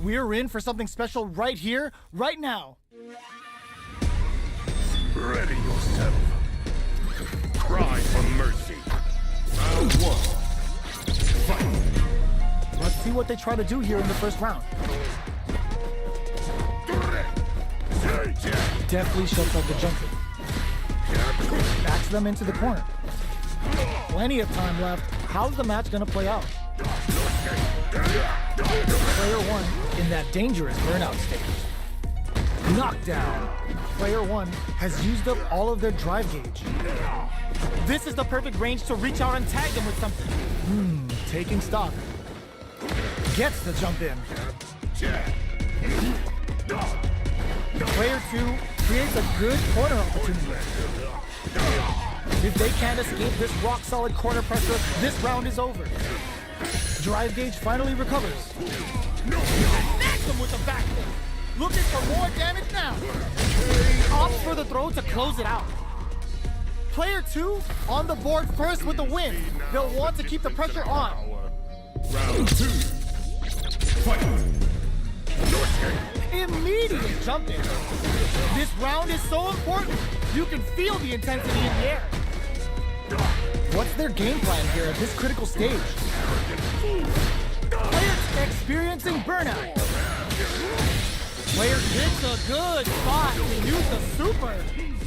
We're in for something special right here, right now. Ready yourself. Cry for mercy. Round one. Fight. Let's see what they try to do here in the first round. Deftly shuts out the jumper. Backs them into the corner. Plenty of time left. How's the match gonna play out? Player one in that dangerous burnout stage. Knockdown. Player one has used up all of their drive gauge. This is the perfect range to reach out and tag them with something. Taking stock. Gets the jump in. Player two creates a good corner opportunity. If they can't escape this rock-solid corner pressure, this round is over. Drive gauge finally recovers. Knacks him with the back kick. Looking for more damage now. Opts for the throw to close it out. Player two on the board first with the win. They'll want to keep the pressure on. Round two. Fight. Immediate jump in. This round is so important. You can feel the intensity in the air. What's their game plan here at this critical stage? Players experiencing burnout. Player hits a good spot to use the super.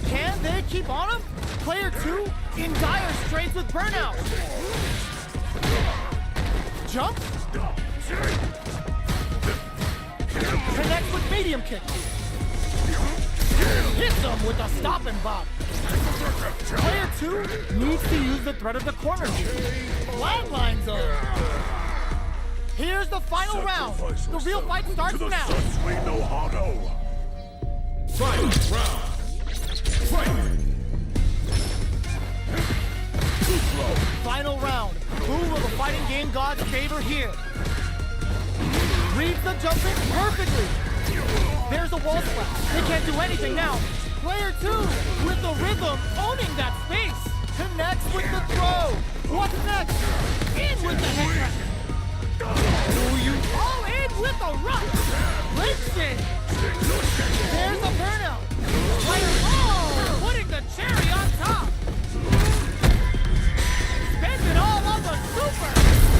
Can they keep on him? Player two in dire straits with burnout. Jump. Connects with medium kick. Hits him with a stop and bop. Player two needs to use the threat of the corner here. Flatlines him. Here's the final round. The real fight starts now. We know how to. Fight round. Fight. Final round. Who will the fighting game gods favor here? Reads the jump in perfectly. There's a wall slap. They can't do anything now. Player two with the rhythm, owning that space. Connects with the throw. What's next? In with the head crack. Do you all in with a rush? Lifts it. There's a burnout. Player putting the cherry on top. Spends it all on the super.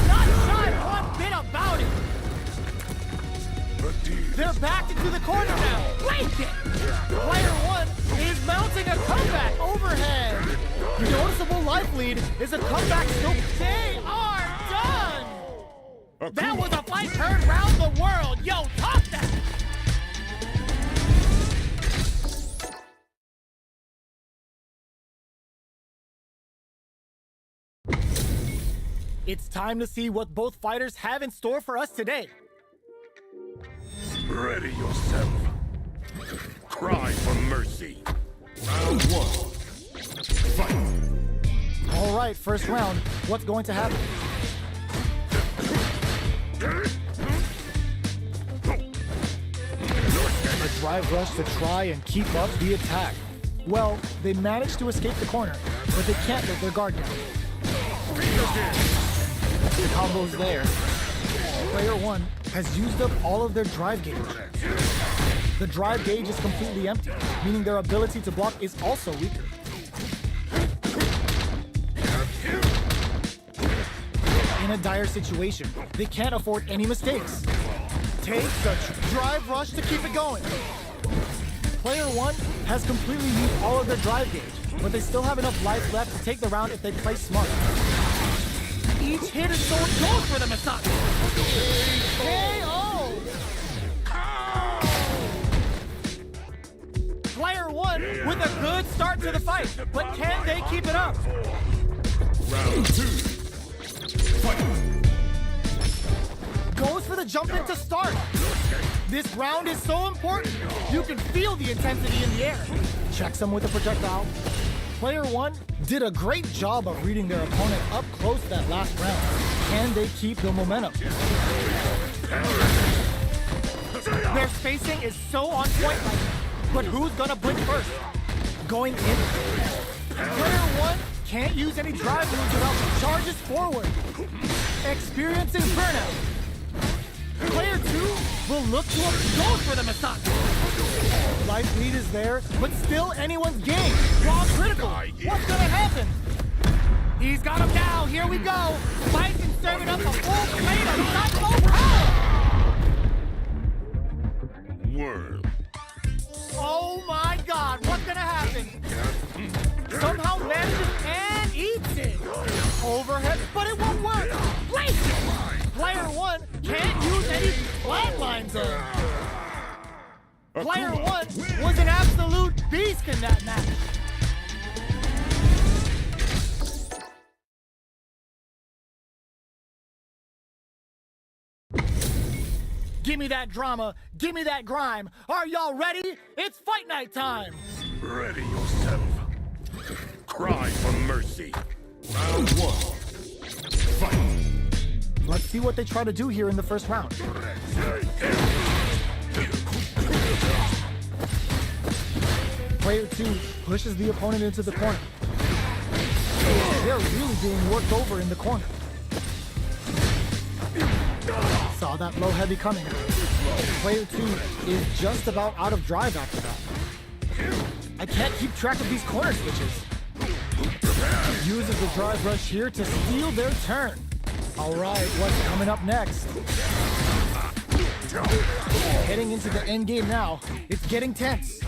Not shy one bit about it. They're back into the corner now. Break it. Player one is mounting a comeback overhead. Noticeable life lead is a comeback still. They are done. That was a fight heard round the world. Yo, top that. It's time to see what both fighters have in store for us today. Ready yourself. Cry for mercy. Round one. Fight. All right, first round. What's going to happen? A drive rush to try and keep up the attack. Well, they managed to escape the corner, but they can't let their guard down. The combo's there. Player one has used up all of their drive gauge. The drive gauge is completely empty, meaning their ability to block is also weaker. In a dire situation, they can't afford any mistakes. Takes a drive rush to keep it going. Player one has completely used all of their drive gauge, but they still have enough life left to take the round if they play smart. Each hit is so goes for the massage. KO! Player one with a good start to the fight, but can they keep it up? Round two. Fight. Goes for the jump in to start. This round is so important. You can feel the intensity in the air. Checks him with a projectile. Player one did a great job of reading their opponent up close that last round. Can they keep the momentum? Their spacing is so on point right now. But who's gonna blink first? Going in. Player one can't use any drive moves without charges forward. Experiencing burnout. Player two will look to goes for the massage. Life lead is there, but still anyone's game. Raw critical. What's gonna happen? He's got him now. Here we go. Bison serving up a full plate of not so power. Worm. Oh my God, what's gonna happen? Somehow manages and eats it. Overhead, but it won't work. Great! Player 1 can't use any flatlines on. Player 1 was an absolute beast in that match. Give me that drama, give me that grime. Are y'all ready? It's fight night time. Ready yourself. Cry for mercy. Round 1. Fight. Let's see what they try to do here in the first round. Player 2 pushes the opponent into the corner. They're really being worked over in the corner. Saw that low heavy coming. Player 2 is just about out of drive after that. I can't keep track of these corner switches. Uses the drive rush here to steal their turn. All right, what's coming up next? Heading into the end game now. It's getting tense.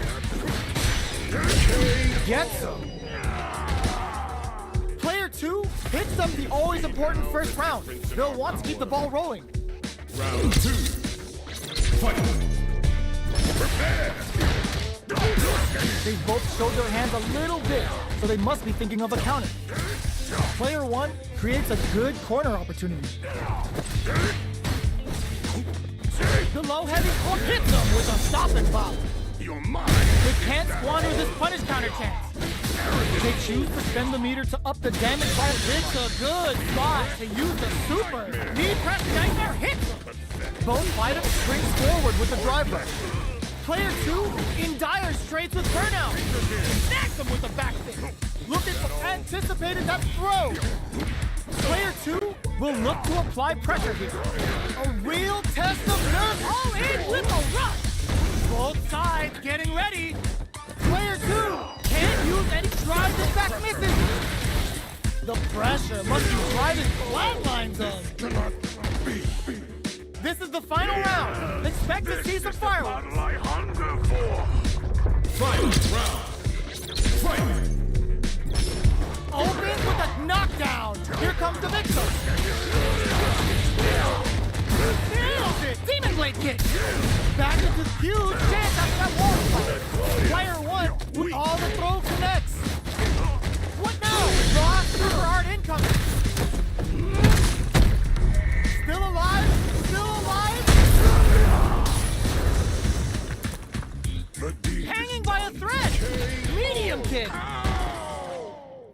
Gets him. Player 2 hits them the always important first round. They'll want to keep the ball rolling. Round 2. Fight. Prepare. They both showed their hands a little bit, so they must be thinking of a counter. Player 1 creates a good corner opportunity. The low heavy hits them with a stop and pop. You're mine. They can't squander this punish counter chance. They choose to spend the meter to up the damage by a bit. It's a good spot to use the super. Knee press nightmare hits them. Both fighters springs forward with the drive rush. Player 2 in dire straits with burnout. Snags him with the back fist. Looking for anticipated that throw. Player 2 will look to apply pressure here. A real test of nerve. All in with a rush. Both sides getting ready. Player 2 can't use any drives and back misses. The pressure must be driving flatlines on. This is the final round. Expect to see some fireworks. I hunger for. Fight round. Fight. Opens with a knockdown. Here comes the victim. Nails it. Demon Blade kick. Back into huge chance after that wall fight. Player 1 with all the throw connects. What now? Raw super hard incoming. Still alive? Still alive? Hanging by a thread. Medium kick.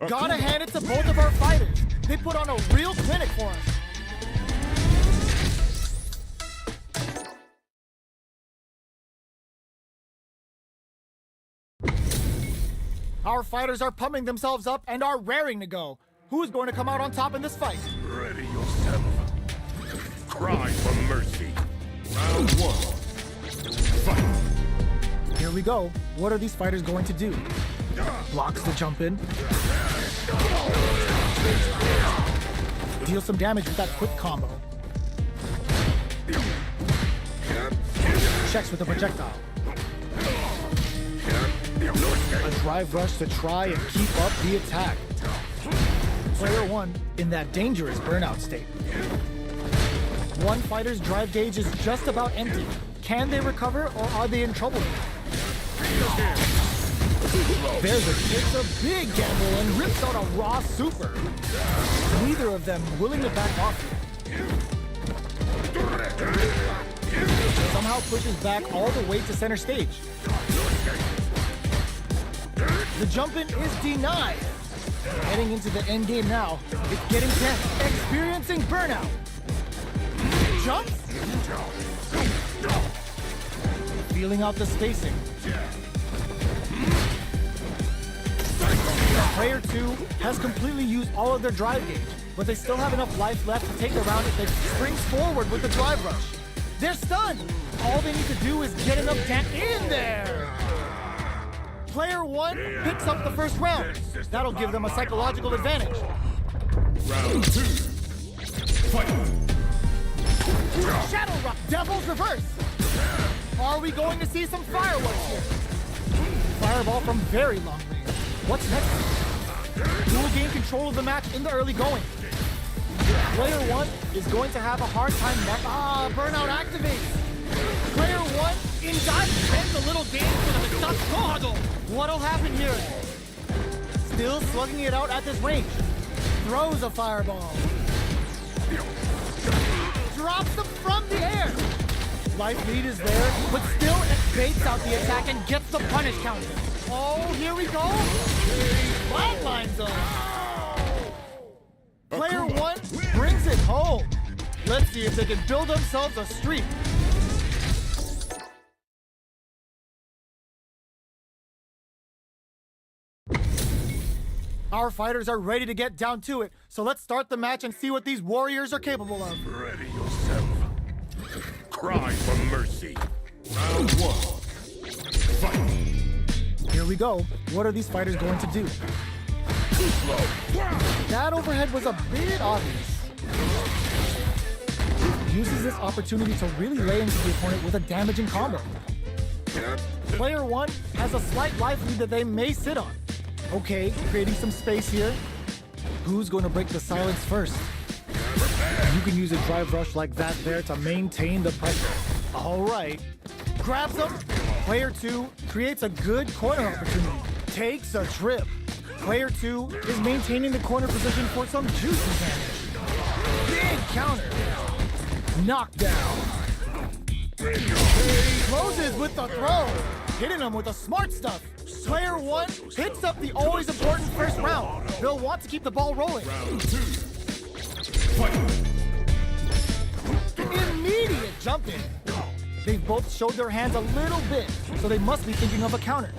Gotta hand it to both of our fighters. They put on a real clinic for us. Our fighters are pumping themselves up and are raring to go. Who's going to come out on top in this fight? Ready yourself. Cry for mercy. Round 1. Fight. Here we go. What are these fighters going to do? Blocks the jump in. Deal some damage with that quick combo. Checks with a projectile. A drive rush to try and keep up the attack. Player 1 in that dangerous burnout state. One fighter's drive gauge is just about empty. Can they recover or are they in trouble? There's a big gamble and rips out a raw super. Neither of them willing to back off. Somehow pushes back all the way to center stage. The jump-in is denied. Heading into the end game now. It's getting tense. Experiencing burnout. Jumps. Feeling out the spacing. Player 2 has completely used all of their drive gauge, but they still have enough life left to take the round if they springs forward with the drive rush. They're stunned. All they need to do is get enough damage in there. Player 1 picks up the first round. That'll give them a psychological advantage. Round 2. Fight! Shadow Rock, Devil's Reverse. Are we going to see some fireworks here? Fireball from very long range. What's next? Who will gain control of the match in the early going? Player 1 is going to have a hard time Burnout activates. Player 1 in dive spends a little game for the Mitsatsuko. What'll happen here? Still slugging it out at this range. Throws a fireball. Drops them from the air. Life lead is there, but still baits out the attack and gets the punish counter. Oh, here we go. Flatlines up. Player 1 brings it home. Let's see if they can build themselves a streak. Our fighters are ready to get down to it, so let's start the match and see what these warriors are capable of. Ready yourself. Cry for mercy. Round 1. Fight! Here we go. What are these fighters going to do? Too slow. That overhead was a bit obvious. Uses this opportunity to really lay into the opponent with a damaging combo. Player 1 has a slight life lead that they may sit on. Okay, creating some space here. Who's going to break the silence first? You can use a drive rush like that there to maintain the pressure. All right. Grabs him. Player 2 creates a good corner opportunity. Takes a trip. Player 2 is maintaining the corner position for some juicy damage. Big counter. Knockdown. Closes with the throw. Hitting him with the smart stuff. Player 1 picks up the always important first round. They'll want to keep the ball rolling. Round 2. Fight! Immediate jump in. They've both showed their hands a little bit, so they must be thinking of a counter.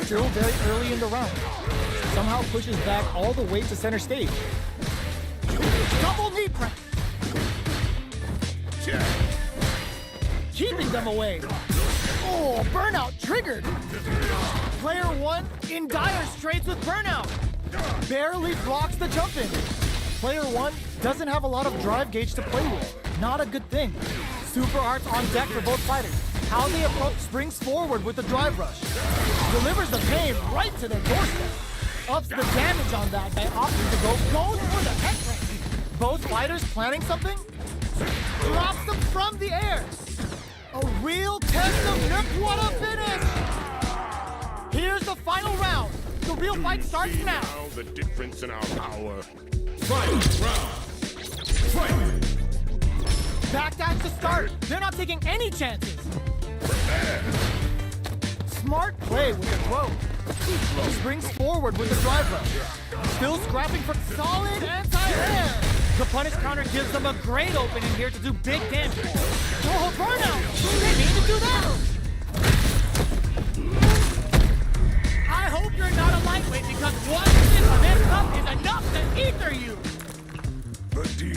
Still very early in the round. Somehow pushes back all the way to center stage. Double knee press. Check. Keeping them away. Oh, burnout triggered. Player 1 in dire straits with burnout. Barely blocks the jump in. Player 1 doesn't have a lot of drive gauge to play with. Not a good thing. Super arts on deck for both fighters. How they approach springs forward with the drive rush. Delivers the pain right to their doorstep. Ups the damage on that by opting to goes for the headbang. Both fighters planning something? Drops them from the air. A real test of Nip. What a finish! Here's the final round. The real fight starts now. Now the difference in our power. Fight! Round! Fight! Backdash to start. They're not taking any chances. Smart play with the throw. Springs forward with the drive rush. Still scrapping for solid anti-air. The punish counter gives them a great opening here to do big damage. Oh, burnout! They need to do that! I hope you're not a lightweight because one sip of this cup is enough to ether you!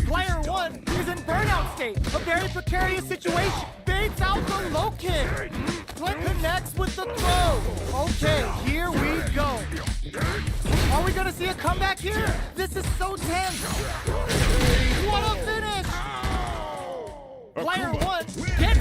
Player 1 is in burnout state, a very precarious situation. Baits out the low kick. Flip connects with the throw. Okay, here we go. Are we gonna see a comeback here? This is so tense. What a finish! Player 1 gets